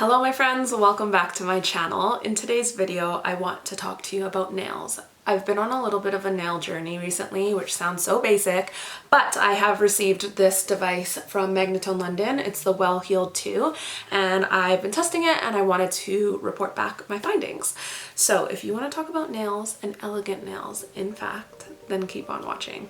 Hello my friends, welcome back to my channel. In today's video, I want to talk to you about nails. I've been on a little bit of a nail journey recently, which sounds so basic, but I have received this device from Magnitone London. It's the Well Heeled 2, and I've been testing it and I wanted to report back my findings. So if you want to talk about nails and elegant nails, in fact, then keep on watching.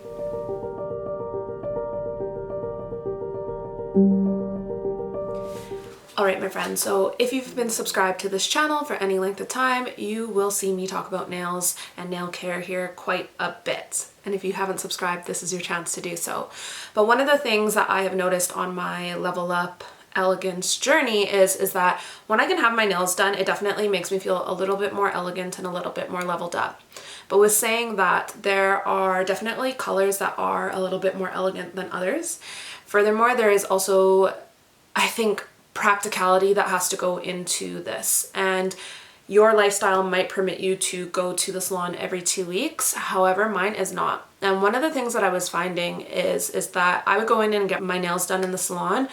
Alright my friends, so if you've been subscribed to this channel for any length of time, you will see me talk about nails and nail care here quite a bit. And if you haven't subscribed, this is your chance to do so. But one of the things that I have noticed on my level up elegance journey is that when I can have my nails done, it definitely makes me feel a little bit more elegant and a little bit more leveled up. But with saying that, there are definitely colors that are a little bit more elegant than others. Furthermore, there is also, I think, practicality that has to go into this, and your lifestyle might permit you to go to the salon every 2 weeks. However, mine is not. And one of the things that I was finding is that I would go in and get my nails done in the salon,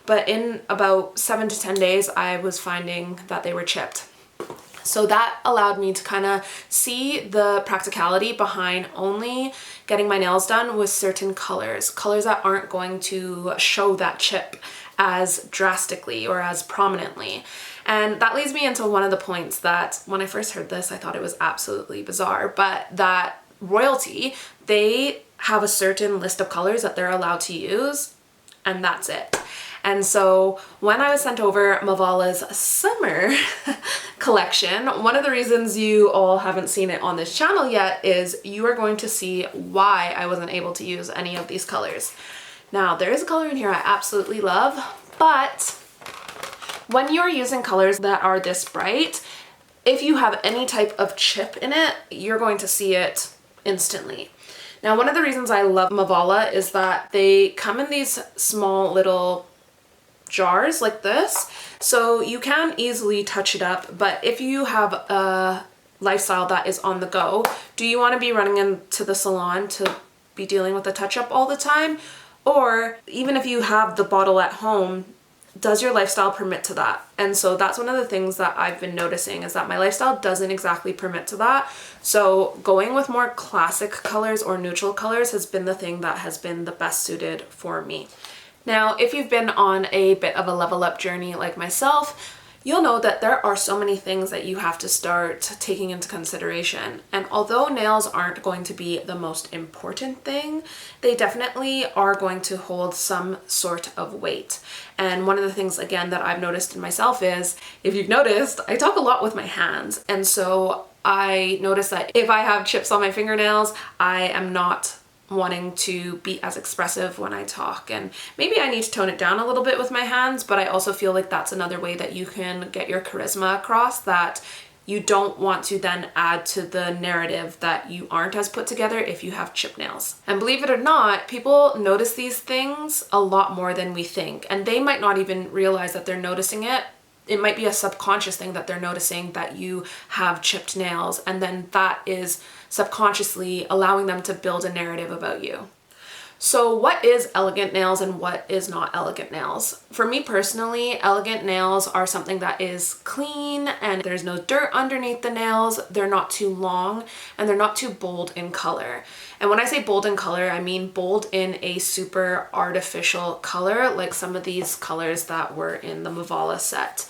but in about 7 to 10 days I was finding that they were chipped. So that allowed me to kind of see the practicality behind only getting my nails done with certain colors that aren't going to show that chip as drastically or as prominently. And that leads me into one of the points that when I first heard this, I thought it was absolutely bizarre, but that royalty, they have a certain list of colors that they're allowed to use, and that's it. And so when I was sent over Mavala's summer collection, one of the reasons you all haven't seen it on this channel yet is you are going to see why I wasn't able to use any of these colors. Now, there is a color in here I absolutely love, but when you're using colors that are this bright, if you have any type of chip in it, you're going to see it instantly. Now, one of the reasons I love Mavala is that they come in these small little jars like this, so you can easily touch it up. But if you have a lifestyle that is on the go, do you want to be running into the salon to be dealing with the touch-up all the time? Or even if you have the bottle at home, does your lifestyle permit to that? And so that's one of the things that I've been noticing, is that my lifestyle doesn't exactly permit to that. So going with more classic colors or neutral colors has been the thing that has been the best suited for me. Now, if you've been on a bit of a level up journey like myself, you'll know that there are so many things that you have to start taking into consideration. And although nails aren't going to be the most important thing, they definitely are going to hold some sort of weight. And one of the things, again, that I've noticed in myself is, if you've noticed, I talk a lot with my hands. And so I notice that if I have chips on my fingernails, I am not wanting to be as expressive when I talk, and maybe I need to tone it down a little bit with my hands, but I also feel like that's another way that you can get your charisma across, that you don't want to then add to the narrative that you aren't as put together if you have chip nails. And believe it or not, people notice these things a lot more than we think, and they might not even realize that they're noticing it. It might be a subconscious thing that they're noticing that you have chipped nails, and then that is subconsciously allowing them to build a narrative about you. So what is elegant nails and what is not elegant nails? For me personally, elegant nails are something that is clean and there's no dirt underneath the nails. They're not too long and they're not too bold in color. And when I say bold in color, I mean bold in a super artificial color, like some of these colors that were in the Mavala set.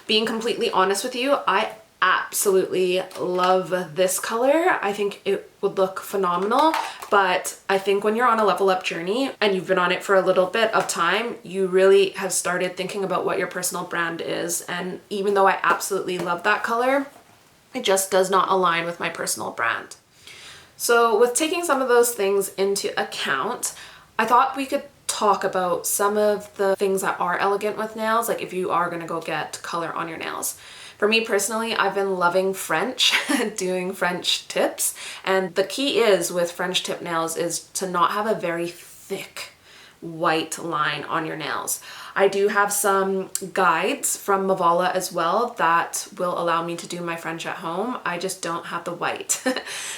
Being completely honest with you, I absolutely love this color. I think it would look phenomenal, but I think when you're on a level up journey and you've been on it for a little bit of time, you really have started thinking about what your personal brand is. And even though I absolutely love that color, it just does not align with my personal brand. So with taking some of those things into account, I thought we could talk about some of the things that are elegant with nails, like if you are going to go get color on your nails. For me personally, I've been loving French, doing French tips, and the key is with French tip nails is to not have a very thick white line on your nails. I do have some guides from Mavala as well that will allow me to do my French at home. I just don't have the white.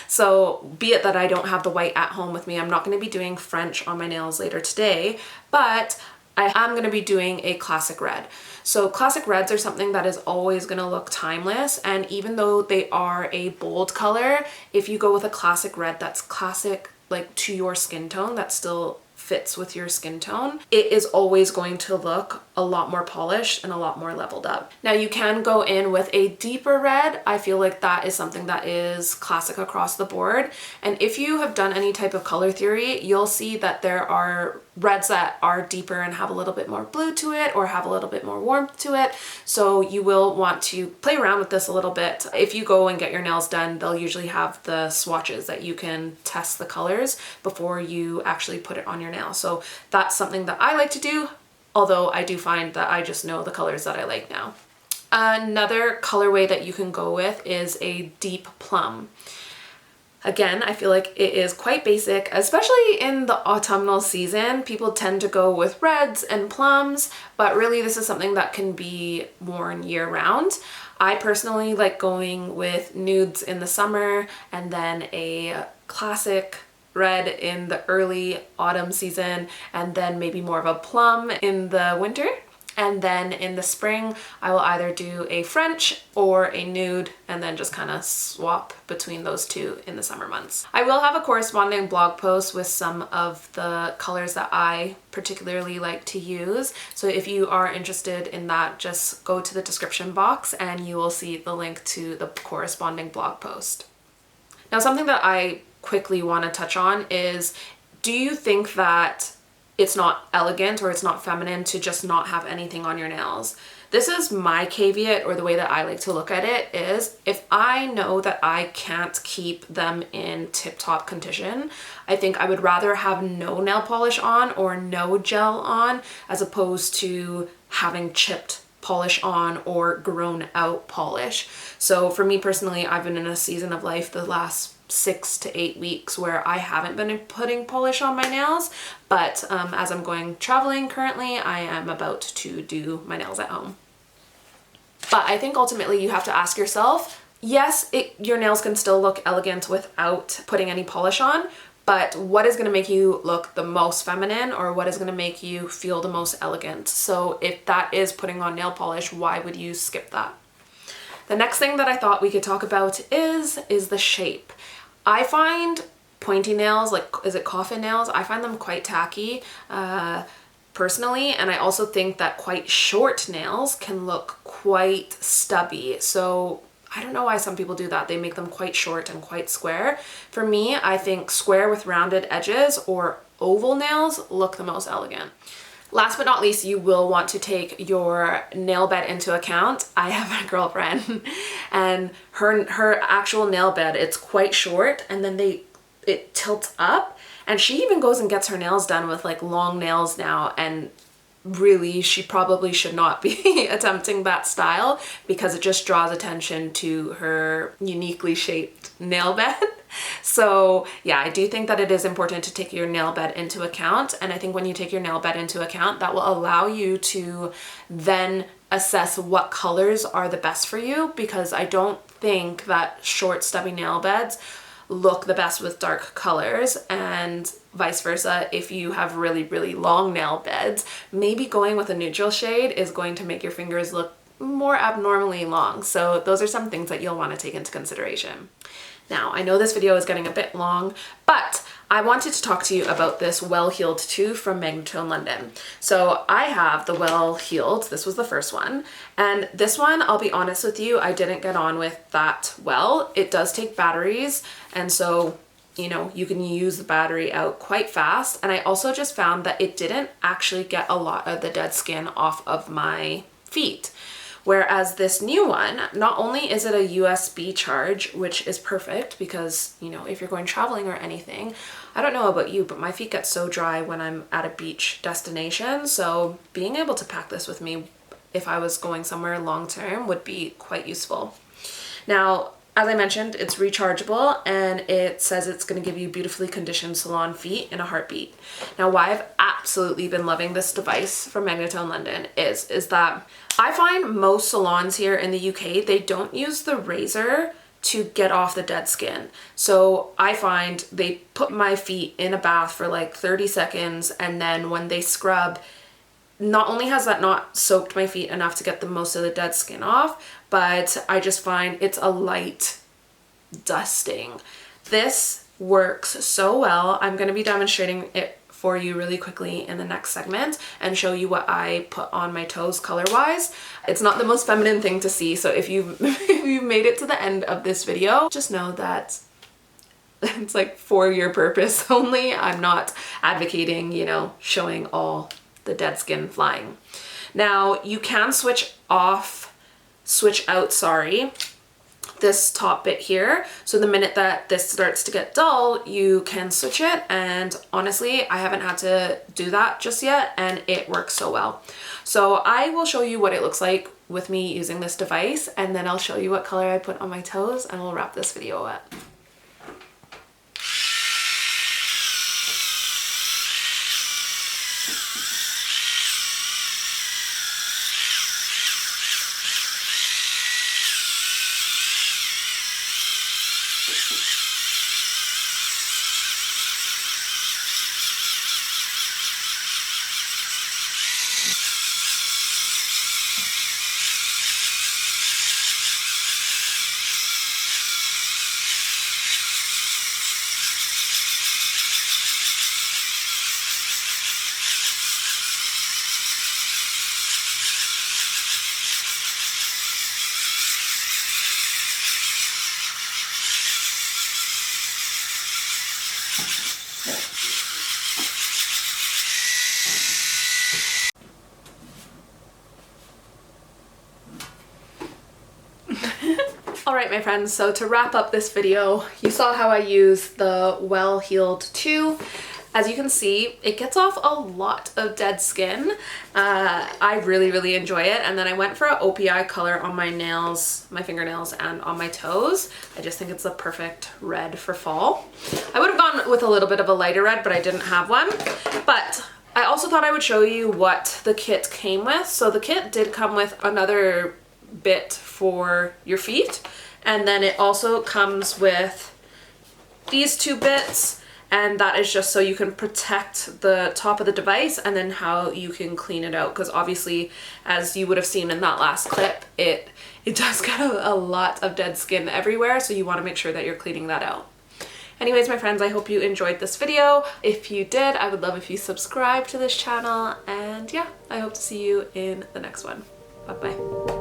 So be it that I don't have the white at home with me, I'm not going to be doing French on my nails later today, but I am going to be doing a classic red. So classic reds are something that is always going to look timeless, and even though they are a bold color, if you go with a classic red that's classic like to your skin tone, that still fits with your skin tone, it is always going to look a lot more polished and a lot more leveled up. Now you can go in with a deeper red. I feel like that is something that is classic across the board. And if you have done any type of color theory, you'll see that there are reds that are deeper and have a little bit more blue to it or have a little bit more warmth to it. So you will want to play around with this a little bit. If you go and get your nails done, they'll usually have the swatches that you can test the colors before you actually put it on your nail. So that's something that I like to do, although I do find that I just know the colors that I like now. Another colorway that you can go with is a deep plum. Again, I feel like it is quite basic, especially in the autumnal season. People tend to go with reds and plums, but really this is something that can be worn year round. I personally like going with nudes in the summer and then a classic red in the early autumn season, and then maybe more of a plum in the winter. And then in the spring, I will either do a French or a nude and then just kind of swap between those two in the summer months. I will have a corresponding blog post with some of the colors that I particularly like to use. So if you are interested in that, just go to the description box and you will see the link to the corresponding blog post. Now, something that I quickly want to touch on is, do you think that it's not elegant or it's not feminine to just not have anything on your nails? This is my caveat, or the way that I like to look at it is, if I know that I can't keep them in tip-top condition, I think I would rather have no nail polish on or no gel on as opposed to having chipped polish on or grown out polish. So for me personally, I've been in a season of life the last 6 to 8 weeks where I haven't been putting polish on my nails, but as I'm going traveling currently, I am about to do my nails at home. But I think ultimately you have to ask yourself, yes, your nails can still look elegant without putting any polish on, but what is going to make you look the most feminine, or what is going to make you feel the most elegant? So if that is putting on nail polish, why would you skip that? The next thing that I thought we could talk about is the shape. I find pointy nails, like, is it coffin nails? I find them quite tacky personally, and I also think that quite short nails can look quite stubby. So I don't know why some people do that. They make them quite short and quite square. For me, I think square with rounded edges or oval nails look the most elegant. Last but not least, you will want to take your nail bed into account. I have a girlfriend and her actual nail bed, it's quite short, and then it tilts up, and she even goes and gets her nails done with like long nails now, and really she probably should not be attempting that style because it just draws attention to her uniquely shaped nail bed. So yeah, I do think that it is important to take your nail bed into account, and I think when you take your nail bed into account, that will allow you to then assess what colors are the best for you, because I don't think that short stubby nail beds look the best with dark colors, and vice versa. If you have really, really long nail beds, maybe going with a neutral shade is going to make your fingers look more abnormally long. So those are some things that you'll want to take into consideration. Now, I know this video is getting a bit long, but I wanted to talk to you about this Well Heeled 2 from Magnitone London. So I have the Well Heeled, this was the first one, and this one, I'll be honest with you, I didn't get on with that well. It does take batteries, and so, you know, you can use the battery out quite fast, and I also just found that it didn't actually get a lot of the dead skin off of my feet. Whereas this new one, not only is it a USB charge, which is perfect because, you know, if you're going traveling or anything, I don't know about you, but my feet get so dry when I'm at a beach destination. So being able to pack this with me if I was going somewhere long term would be quite useful. Now, as I mentioned, it's rechargeable, and it says it's going to give you beautifully conditioned salon feet in a heartbeat. Now, why I've absolutely been loving this device from Magnitone London is that I find most salons here in the UK, they don't use the razor to get off the dead skin. So I find they put my feet in a bath for like 30 seconds, and then when they scrub, not only has that not soaked my feet enough to get the most of the dead skin off, but I just find it's a light dusting. This works so well. I'm going to be demonstrating it for you really quickly in the next segment and show you what I put on my toes color wise. It's not the most feminine thing to see, so if you've made it to the end of this video, just know that it's like for your purpose only. I'm not advocating, you know, showing all the dead skin flying. Now you can switch out, this top bit here. So the minute that this starts to get dull, you can switch it, and honestly, I haven't had to do that just yet, and it works so well. So I will show you what it looks like with me using this device, and then I'll show you what color I put on my toes, and we'll wrap this video up. Alright my friends, so to wrap up this video, you saw how I use the Well Heeled 2. As you can see, it gets off a lot of dead skin. I really enjoy it, and then I went for an OPI color on my nails, my fingernails, and on my toes. I just think it's the perfect red for fall. I would have gone with a little bit of a lighter red, but I didn't have one. But I also thought I would show you what the kit came with. So the kit did come with another bit for your feet, and then it also comes with these two bits, and that is just so you can protect the top of the device and then how you can clean it out, because obviously, as you would have seen in that last clip, it does get a lot of dead skin everywhere, so you want to make sure that you're cleaning that out. Anyways, my friends, I hope you enjoyed this video. If you did, I would love if you subscribe to this channel, and yeah, I hope to see you in the next one. Bye bye.